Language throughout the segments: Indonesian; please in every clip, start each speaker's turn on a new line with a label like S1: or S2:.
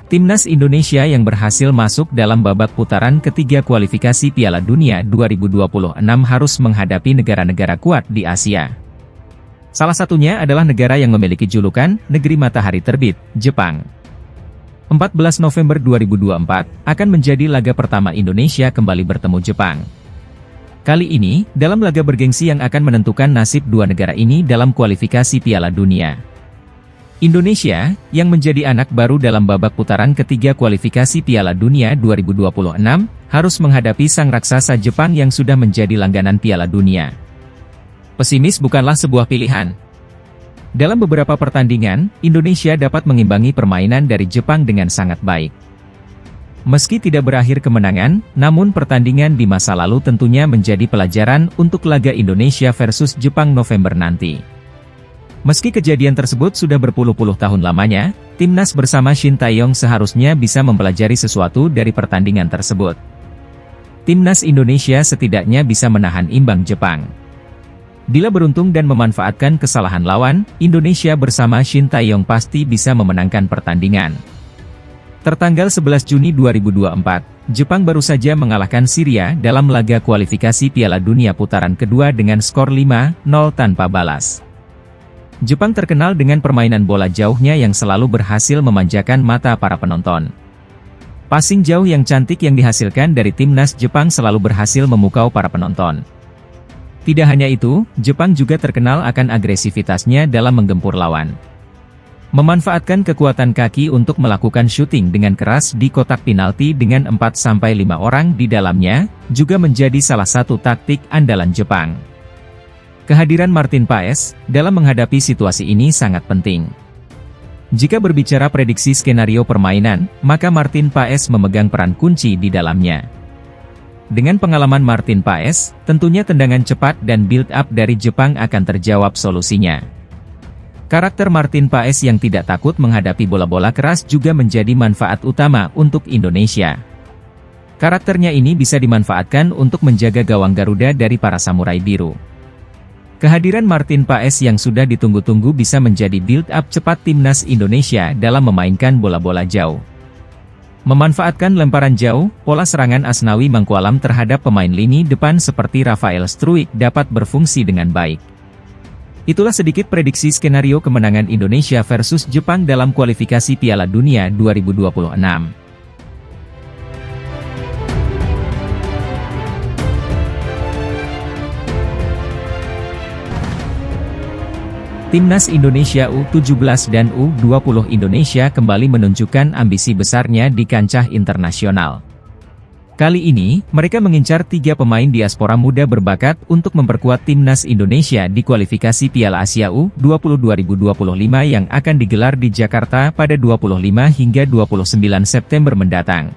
S1: Timnas Indonesia yang berhasil masuk dalam babak putaran ketiga kualifikasi Piala Dunia 2026 harus menghadapi negara-negara kuat di Asia. Salah satunya adalah negara yang memiliki julukan Negeri Matahari Terbit, Jepang. 14 November 2024 akan menjadi laga pertama Indonesia kembali bertemu Jepang. Kali ini, dalam laga bergengsi yang akan menentukan nasib dua negara ini dalam kualifikasi Piala Dunia. Indonesia, yang menjadi anak baru dalam babak putaran ketiga kualifikasi Piala Dunia 2026, harus menghadapi sang raksasa Jepang yang sudah menjadi langganan Piala Dunia. Pesimis bukanlah sebuah pilihan. Dalam beberapa pertandingan, Indonesia dapat mengimbangi permainan dari Jepang dengan sangat baik. Meski tidak berakhir kemenangan, namun pertandingan di masa lalu tentunya menjadi pelajaran untuk laga Indonesia versus Jepang November nanti. Meski kejadian tersebut sudah berpuluh-puluh tahun lamanya, Timnas bersama Shin Tae-yong seharusnya bisa mempelajari sesuatu dari pertandingan tersebut. Timnas Indonesia setidaknya bisa menahan imbang Jepang. Bila beruntung dan memanfaatkan kesalahan lawan, Indonesia bersama Shin Tae-yong pasti bisa memenangkan pertandingan. Tertanggal 11 Juni 2024, Jepang baru saja mengalahkan Syria dalam laga kualifikasi Piala Dunia putaran kedua dengan skor 5-0 tanpa balas. Jepang terkenal dengan permainan bola jauhnya yang selalu berhasil memanjakan mata para penonton. Passing jauh yang cantik yang dihasilkan dari timnas Jepang selalu berhasil memukau para penonton. Tidak hanya itu, Jepang juga terkenal akan agresivitasnya dalam menggempur lawan. Memanfaatkan kekuatan kaki untuk melakukan syuting dengan keras di kotak penalti dengan 4-5 orang di dalamnya, juga menjadi salah satu taktik andalan Jepang. Kehadiran Martin Paes dalam menghadapi situasi ini sangat penting. Jika berbicara prediksi skenario permainan, maka Martin Paes memegang peran kunci di dalamnya. Dengan pengalaman Martin Paes, tentunya tendangan cepat dan build-up dari Jepang akan terjawab solusinya. Karakter Martin Paes yang tidak takut menghadapi bola-bola keras juga menjadi manfaat utama untuk Indonesia. Karakternya ini bisa dimanfaatkan untuk menjaga gawang Garuda dari para samurai biru. Kehadiran Martin Paes yang sudah ditunggu-tunggu bisa menjadi build-up cepat timnas Indonesia dalam memainkan bola-bola jauh. Memanfaatkan lemparan jauh, pola serangan Asnawi Mangkualam terhadap pemain lini depan seperti Rafael Struijk dapat berfungsi dengan baik. Itulah sedikit prediksi skenario kemenangan Indonesia versus Jepang dalam kualifikasi Piala Dunia 2026. Timnas Indonesia U17 dan U20 Indonesia kembali menunjukkan ambisi besarnya di kancah internasional. Kali ini, mereka mengincar 3 pemain diaspora muda berbakat untuk memperkuat Timnas Indonesia di kualifikasi Piala Asia U20 2025 yang akan digelar di Jakarta pada 25 hingga 29 September mendatang.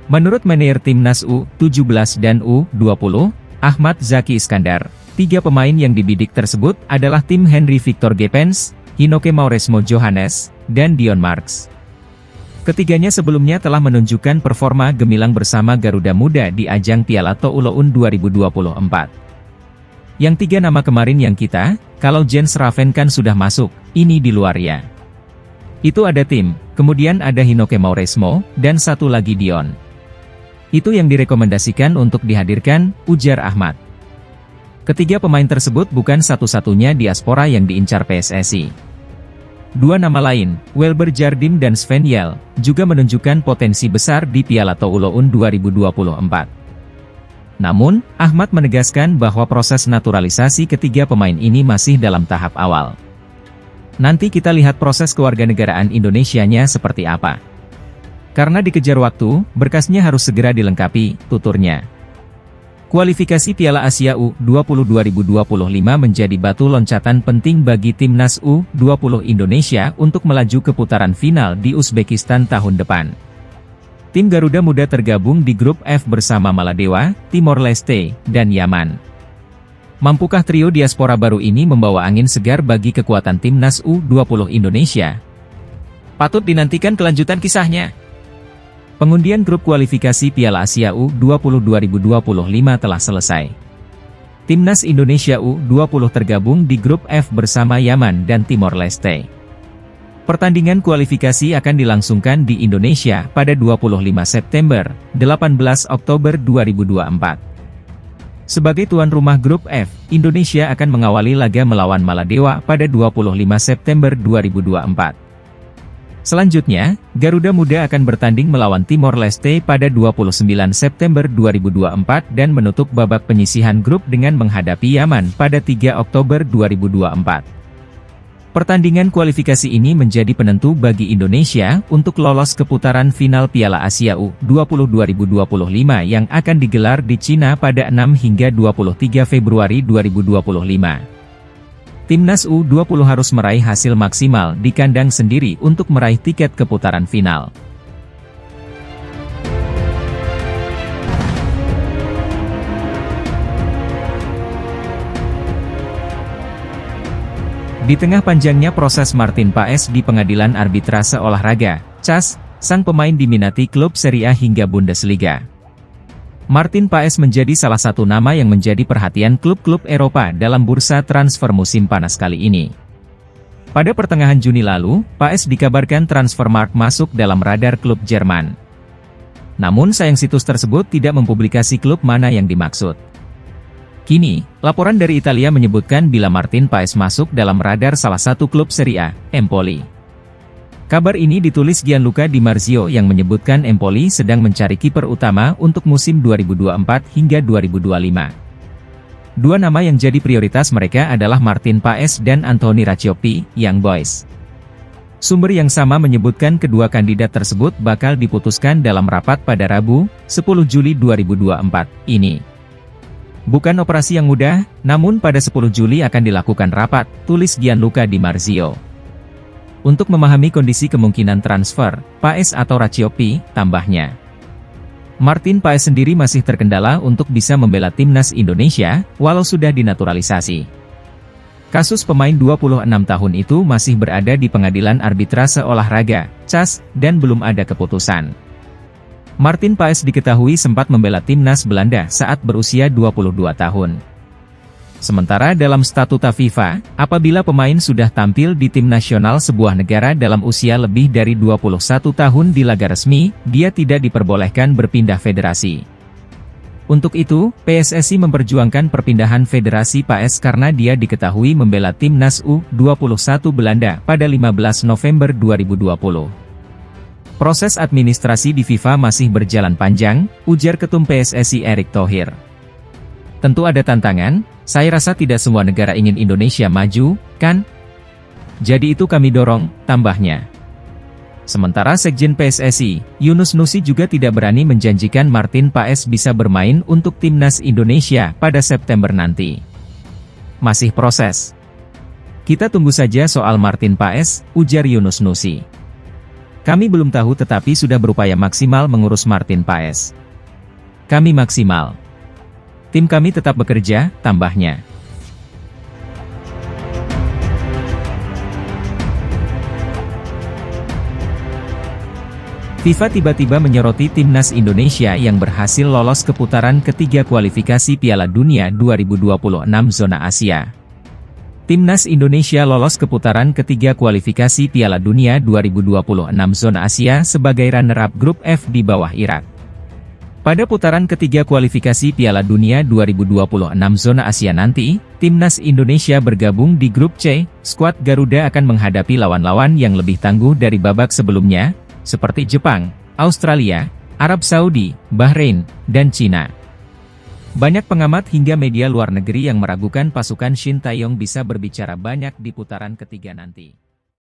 S1: Menurut manajer Timnas U17 dan U20, Ahmad Zaki Iskandar, 3 pemain yang dibidik tersebut adalah tim Henry Victor Gepens, Hinoke Mauresmo Johannes, dan Dion Marks. Ketiganya sebelumnya telah menunjukkan performa gemilang bersama Garuda Muda di ajang Piala Toulaun 2024. Yang 3 nama kemarin yang kalau Jens Raven kan sudah masuk, ini di luarnya. Itu ada tim, kemudian ada Hinoke Mauresmo, dan satu lagi Dion. Itu yang direkomendasikan untuk dihadirkan, ujar Ahmad. Ketiga pemain tersebut bukan satu-satunya diaspora yang diincar PSSI. 2 nama lain, Welber Jardim dan Sven Yel, juga menunjukkan potensi besar di Piala Toulaun 2024. Namun, Ahmad menegaskan bahwa proses naturalisasi ketiga pemain ini masih dalam tahap awal. Nanti kita lihat proses kewarganegaraan Indonesianya seperti apa. Karena dikejar waktu, berkasnya harus segera dilengkapi, tuturnya. Kualifikasi Piala Asia U20 2025 menjadi batu loncatan penting bagi Timnas U20 Indonesia untuk melaju ke putaran final di Uzbekistan tahun depan. Tim Garuda Muda tergabung di grup F bersama Maladewa, Timor Leste, dan Yaman. Mampukah trio diaspora baru ini membawa angin segar bagi kekuatan Timnas U20 Indonesia? Patut dinantikan kelanjutan kisahnya. Pengundian grup kualifikasi Piala Asia U20 2025 telah selesai. Timnas Indonesia U20 tergabung di grup F bersama Yaman dan Timor Leste. Pertandingan kualifikasi akan dilangsungkan di Indonesia pada 25 September, 18 Oktober 2024. Sebagai tuan rumah grup F, Indonesia akan mengawali laga melawan Maladewa pada 25 September 2024. Selanjutnya, Garuda Muda akan bertanding melawan Timor Leste pada 29 September 2024 dan menutup babak penyisihan grup dengan menghadapi Yaman pada 3 Oktober 2024. Pertandingan kualifikasi ini menjadi penentu bagi Indonesia untuk lolos ke putaran final Piala Asia U20 2025 yang akan digelar di Cina pada 6 hingga 23 Februari 2025. Timnas U20 harus meraih hasil maksimal di kandang sendiri untuk meraih tiket ke putaran final. Di tengah panjangnya proses Martin Paes di Pengadilan Arbitrase Olahraga, CAS, sang pemain diminati klub Serie A hingga Bundesliga. Martin Paes menjadi salah satu nama yang menjadi perhatian klub-klub Eropa dalam bursa transfer musim panas kali ini. Pada pertengahan Juni lalu, Paes dikabarkan Transfermarkt masuk dalam radar klub Jerman. Namun sayang situs tersebut tidak mempublikasi klub mana yang dimaksud. Kini, laporan dari Italia menyebutkan bila Martin Paes masuk dalam radar salah satu klub Serie A, Empoli. Kabar ini ditulis Gianluca Di Marzio yang menyebutkan Empoli sedang mencari kiper utama untuk musim 2024 hingga 2025. Dua nama yang jadi prioritas mereka adalah Martin Paes dan Anthony Racciopi, Young Boys. Sumber yang sama menyebutkan kedua kandidat tersebut bakal diputuskan dalam rapat pada Rabu, 10 Juli 2024, ini. Bukan operasi yang mudah, namun pada 10 Juli akan dilakukan rapat, tulis Gianluca Di Marzio. Untuk memahami kondisi kemungkinan transfer, Paes atau Racciopi, tambahnya. Martin Paes sendiri masih terkendala untuk bisa membela timnas Indonesia, walau sudah dinaturalisasi. Kasus pemain 26 tahun itu masih berada di Pengadilan Arbitrase Olahraga, CAS, dan belum ada keputusan. Martin Paes diketahui sempat membela timnas Belanda saat berusia 22 tahun. Sementara dalam statuta FIFA, apabila pemain sudah tampil di tim nasional sebuah negara dalam usia lebih dari 21 tahun di laga resmi, dia tidak diperbolehkan berpindah federasi. Untuk itu, PSSI memperjuangkan perpindahan federasi Paes karena dia diketahui membela timnas U21 Belanda pada 15 November 2020. Proses administrasi di FIFA masih berjalan panjang, ujar Ketum PSSI Erick Thohir. Tentu ada tantangan, saya rasa tidak semua negara ingin Indonesia maju, kan? Jadi itu kami dorong, tambahnya. Sementara Sekjen PSSI, Yunus Nusi juga tidak berani menjanjikan Martin Paes bisa bermain untuk timnas Indonesia pada September nanti. Masih proses. Kita tunggu saja soal Martin Paes, ujar Yunus Nusi. Kami belum tahu tetapi sudah berupaya maksimal mengurus Martin Paes. Kami maksimal. Tim kami tetap bekerja, tambahnya. FIFA tiba-tiba menyoroti timnas Indonesia yang berhasil lolos ke putaran ketiga kualifikasi Piala Dunia 2026 zona Asia. Timnas Indonesia lolos ke putaran ketiga kualifikasi Piala Dunia 2026 zona Asia sebagai runner-up grup F di bawah Irak. Pada putaran ketiga kualifikasi Piala Dunia 2026 zona Asia nanti, timnas Indonesia bergabung di grup C. Skuad Garuda akan menghadapi lawan-lawan yang lebih tangguh dari babak sebelumnya, seperti Jepang, Australia, Arab Saudi, Bahrain, dan Cina. Banyak pengamat hingga media luar negeri yang meragukan pasukan Shin Taeyong bisa berbicara banyak di putaran ketiga nanti.